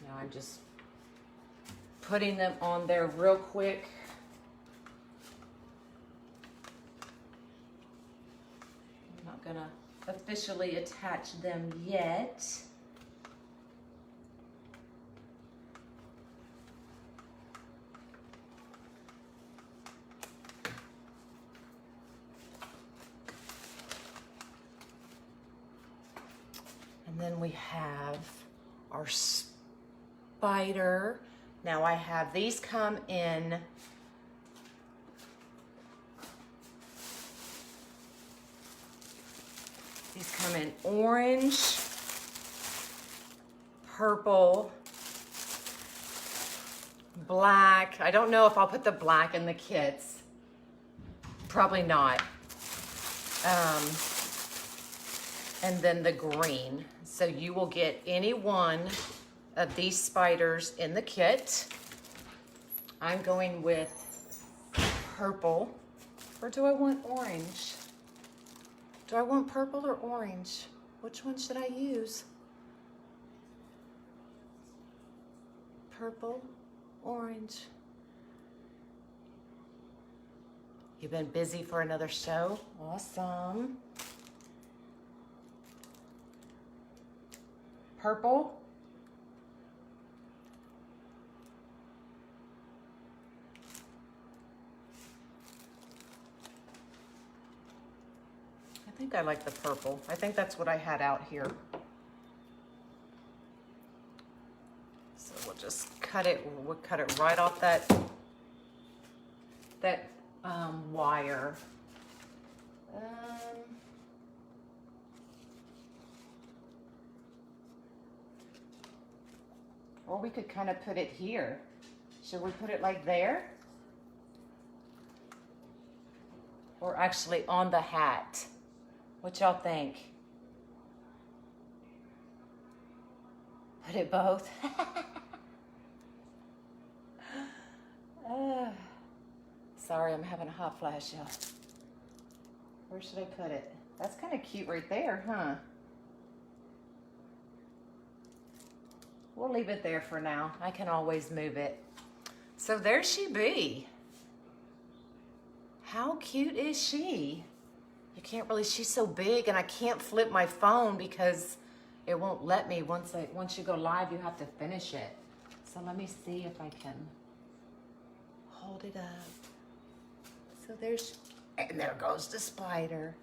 Now I'm just putting them on there real quick. I'm not gonna officially attach them yet. And then we have our spider. Now I have these come in orange, purple, black. I don't know if I'll put the black in the kits. Probably not. And then the green. So you will get any one of these spiders in the kit. I'm going with purple, or do I want orange? Do I want purple or orange? Which one should I use? Purple, orange. You've been busy for another show? Awesome. Purple. I think I like the purple. I think that's what I had out here. So we'll just cut it. We'll cut it right off that wire. Or we could kind of put it here. Should we put it like there? Or actually on the hat? What y'all think? Put it both? Sorry, I'm having a hot flash, y'all. Where should I put it? That's kind of cute right there, huh? We'll leave it there for now. I can always move it. So there she be. How cute is she? You can't really, she's so big, and I can't flip my phone because it won't let me. Once you go live, you have to finish it. So let me see if I can hold it up. So and there goes the spider.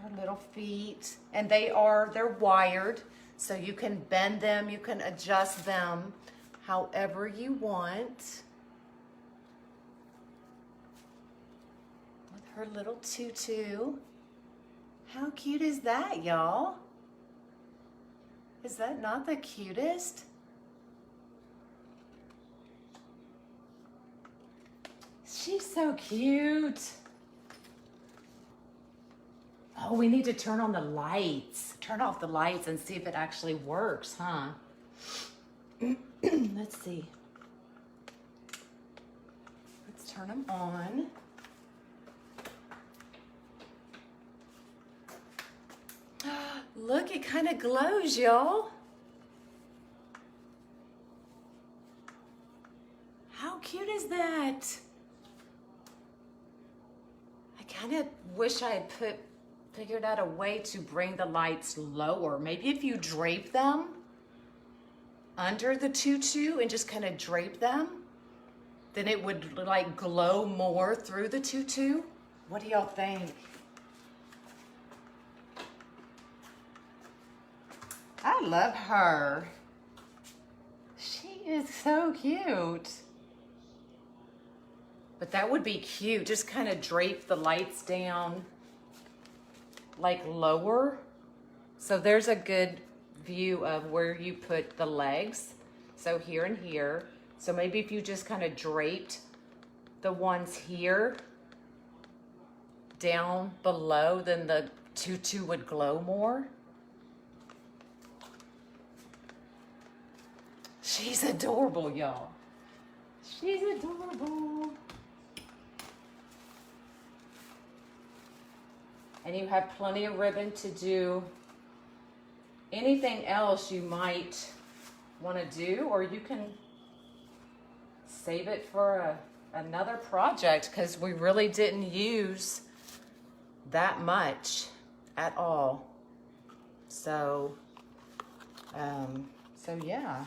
Her little feet, and they're wired, so you can bend them, you can adjust them however you want. With her little tutu. How cute is that, y'all? Is that not the cutest? She's so cute. Oh, we need to turn on the lights. Turn off the lights and see if it actually works, huh? Let's see. Let's turn them on. Look, it kind of glows, y'all. How cute is that? I kind of wish I had figured out a way to bring the lights lower. Maybe if you drape them, under the tutu and just kind of drape them, then it would like glow more through the tutu. What do y'all think? I love her. She is so cute. But that would be cute. Just kind of drape the lights down like lower. So there's a good view of where you put the legs. So here and here. So maybe if you just kind of draped the ones here down below, then the tutu would glow more. She's adorable, y'all. She's adorable. And you have plenty of ribbon to do anything else you might want to do, or you can save it for another project, because we really didn't use that much at all. So yeah.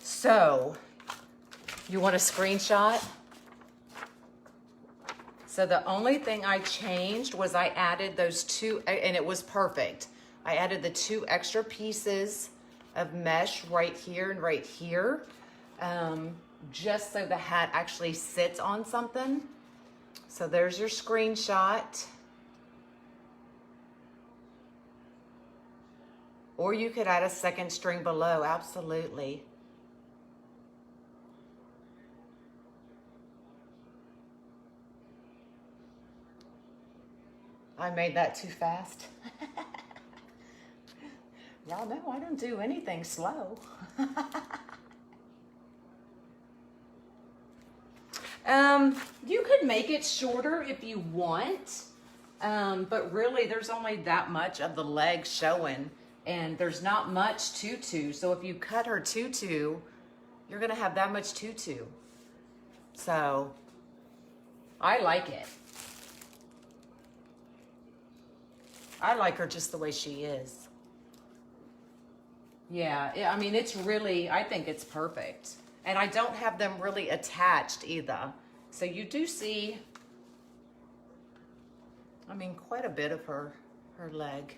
So you want a screenshot? So the only thing I changed was I added those two, and it was perfect. I added the 2 extra pieces of mesh right here and right here, just so the hat actually sits on something. So there's your screenshot. Or you could add a second string below, absolutely. I made that too fast. Y'all know I don't do anything slow. You could make it shorter if you want, but really there's only that much of the leg showing, and there's not much tutu. So if you cut her tutu, you're gonna have that much tutu. So I like it. I like her just the way she is. Yeah, I mean, it's really, I think it's perfect. And I don't have them really attached either. So you do see, I mean, quite a bit of her leg.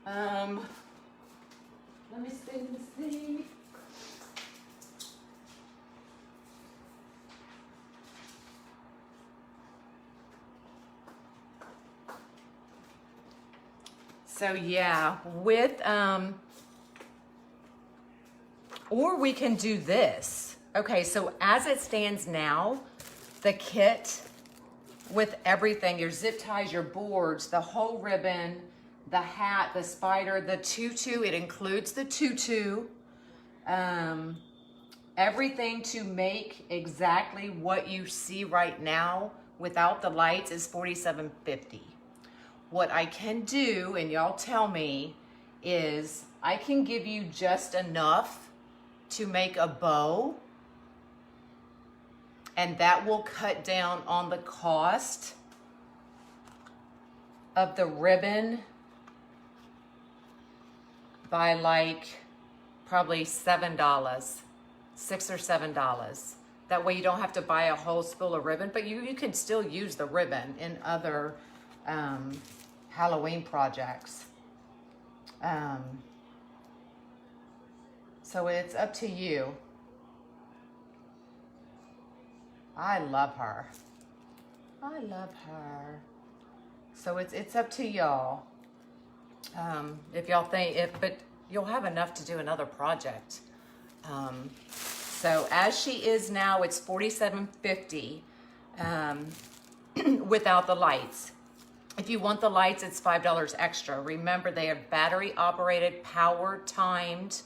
Let me see. So yeah, with, or we can do this. Okay, so as it stands now, the kit with everything, your zip ties, your boards, the whole ribbon, the hat, the spider, the tutu, it includes the tutu, everything to make exactly what you see right now without the lights is $47.50. What I can do, and y'all tell me, is I can give you just enough to make a bow, and that will cut down on the cost of the ribbon by like probably $7, $6 or $7. That way you don't have to buy a whole spool of ribbon, but you can still use the ribbon in other Halloween projects. So it's up to you. I love her. I love her. So it's up to y'all. If y'all think, but you'll have enough to do another project. So as she is now, it's $47.50 without the lights. If you want the lights, it's $5 extra. Remember, they are battery operated, power timed.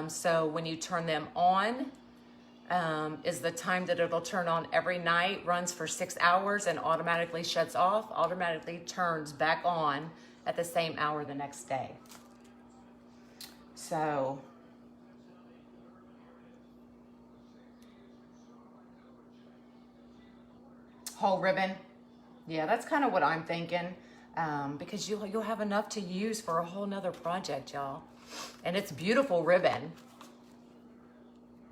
So when you turn them on, is the time that it'll turn on every night, runs for 6 hours and automatically shuts off, automatically turns back on at the same hour the next day. So Whole ribbon. Yeah, that's kind of what I'm thinking. Because you'll have enough to use for a whole nother project, y'all. And it's beautiful ribbon.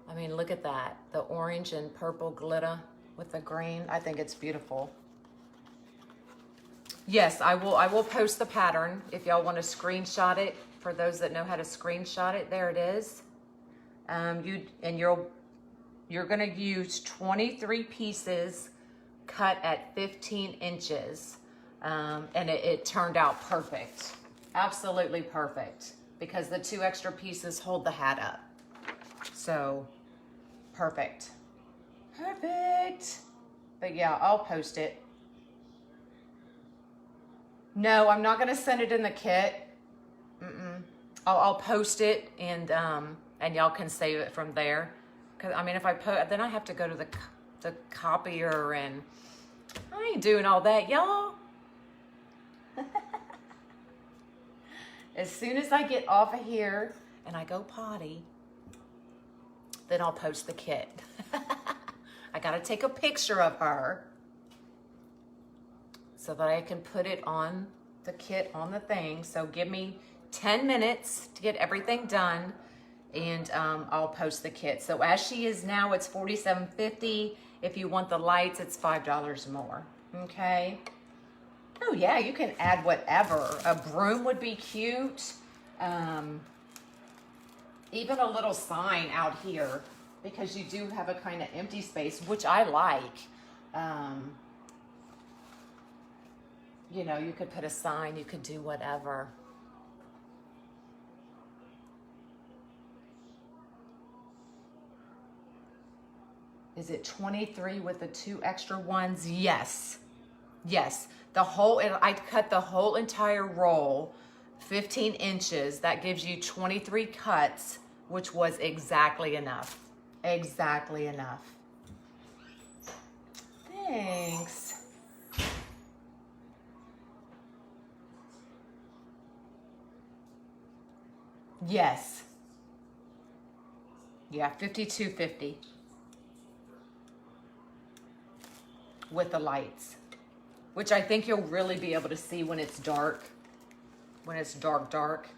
I mean, look at that. The orange and purple glitter with the green. I think it's beautiful. Yes, I will post the pattern if y'all want to screenshot it. For those that know how to screenshot it, there it is. You're gonna use 23 pieces cut at 15 inches. And it turned out perfect. Absolutely perfect. Because the 2 extra pieces hold the hat up. So, perfect. Perfect. But yeah, I'll post it. No, I'm not gonna send it in the kit. I'll post it and y'all can save it from there. Cause I mean, if I put, then I have to go to the copier, and I ain't doing all that, y'all. As soon as I get off of here and I go potty, then I'll post the kit. I gotta take a picture of her so that I can put it on the kit on the thing. So give me 10 minutes to get everything done, and I'll post the kit. So as she is now, it's $47.50. If you want the lights, it's $5 more, okay? Oh yeah, you can add whatever. A broom would be cute. Even a little sign out here, because you do have a kind of empty space, which I like. You know, you could put a sign, you could do whatever. Is it 23 with the 2 extra ones? Yes. Yes. I cut the whole entire roll, 15 inches. That gives you 23 cuts, which was exactly enough. Exactly enough. Thanks. Yes. Yeah, $52.50 with the lights, which I think you'll really be able to see when it's dark, when it's dark.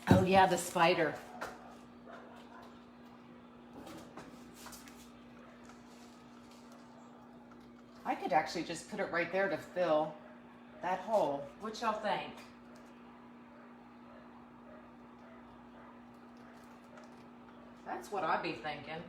Oh yeah, the spider. I could actually just put it right there to fill that hole. What y'all think? That's what I'd be thinking.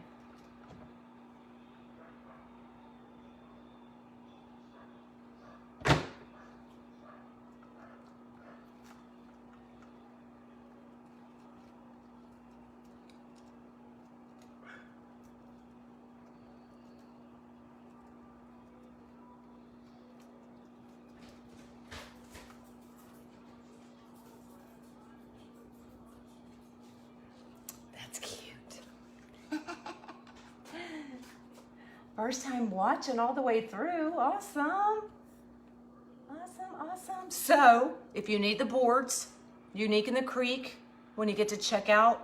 First time watching all the way through. Awesome. Awesome. So, if you need the boards, Unique in the Creek, when you get to checkout,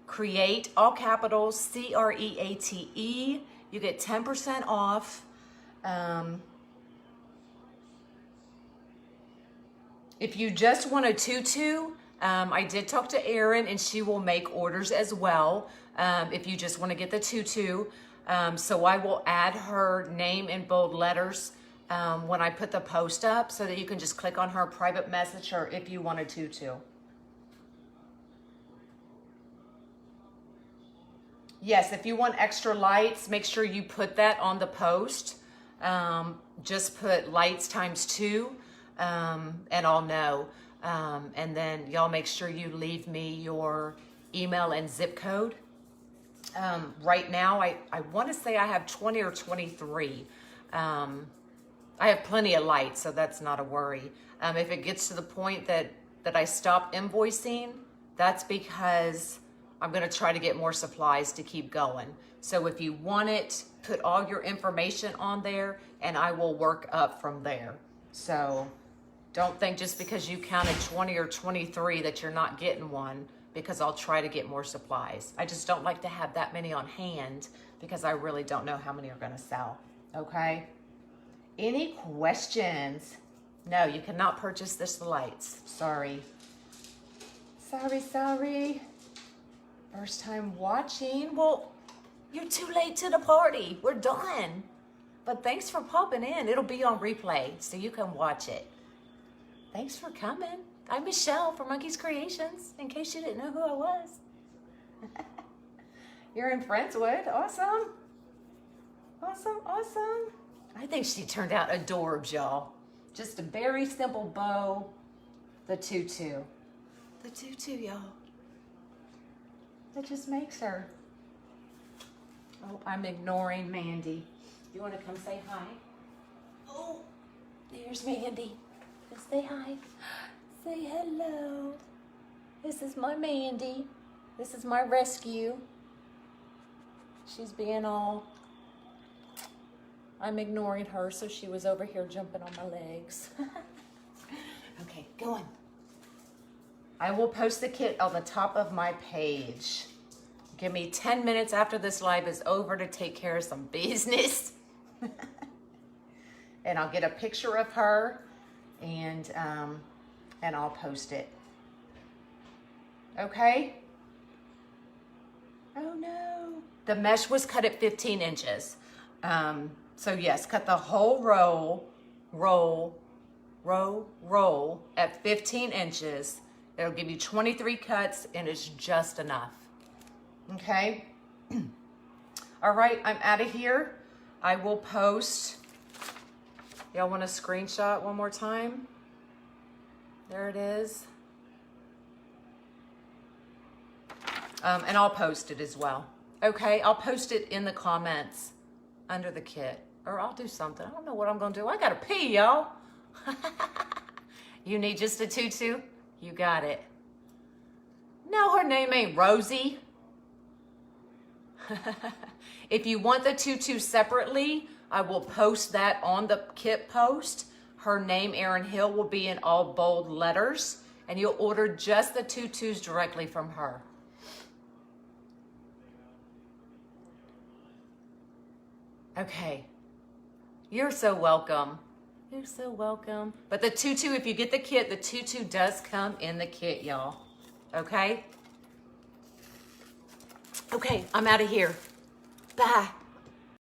create, all capitals, CREATE. You get 10% off. If you just want a tutu, I did talk to Erin, and she will make orders as well. If you just want to get the tutu. So I will add her name in bold letters when I put the post up, so that you can just click on her, private message her if you want a tutu. Yes, if you want extra lights, make sure you put that on the post. Just put lights ×2, and I'll know. And then y'all make sure you leave me your email and zip code. Right now, I want to say I have 20 or 23. I have plenty of lights, so that's not a worry. If it gets to the point that I stop invoicing, that's because I'm going to try to get more supplies to keep going. So if you want it, put all your information on there, and I will work up from there. So don't think just because you counted 20 or 23 that you're not getting one. because I'll try to get more supplies. I just don't like to have that many on hand because I really don't know how many are gonna sell, okay? Any questions? No, you cannot purchase this lights. Sorry. Sorry. First time watching. Well, you're too late to the party. We're done. But thanks for popping in. It'll be on replay, so you can watch it. Thanks for coming. I'm Michelle from Monkey's Creations, in case you didn't know who I was. You're in Friendswood. Awesome. I think she turned out adorbs, y'all. Just a very simple bow. The tutu. The tutu, y'all. That just makes her. Oh, I'm ignoring Mandy. You want to come say hi? Oh, there's Mandy. Just say hi. Say hello. This is my Mandy. This is my rescue. She's being all... I'm ignoring her, so she was over here jumping on my legs. Okay, go on. I will post the kit on the top of my page. Give me 10 minutes after this live is over to take care of some business. And I'll get a picture of her and I'll post it. Okay? Oh no. The mesh was cut at 15 inches. So yes, cut the whole roll at 15 inches. It'll give you 23 cuts and it's just enough. Okay? All right, I'm out of here. I will post. Y'all want a screenshot one more time? There it is. And I'll post it as well. Okay, I'll post it in the comments under the kit. Or I'll do something. I don't know what I'm gonna do. I gotta pee, y'all. You need just a tutu? You got it. No, her name ain't Rosie. If you want the tutu separately, I will post that on the kit post. Her name, Erin Hill, will be in all bold letters, and you'll order just the tutus directly from her. Okay. You're so welcome. You're so welcome. But the tutu, if you get the kit, the tutu does come in the kit, y'all. Okay? Okay, I'm out of here. Bye.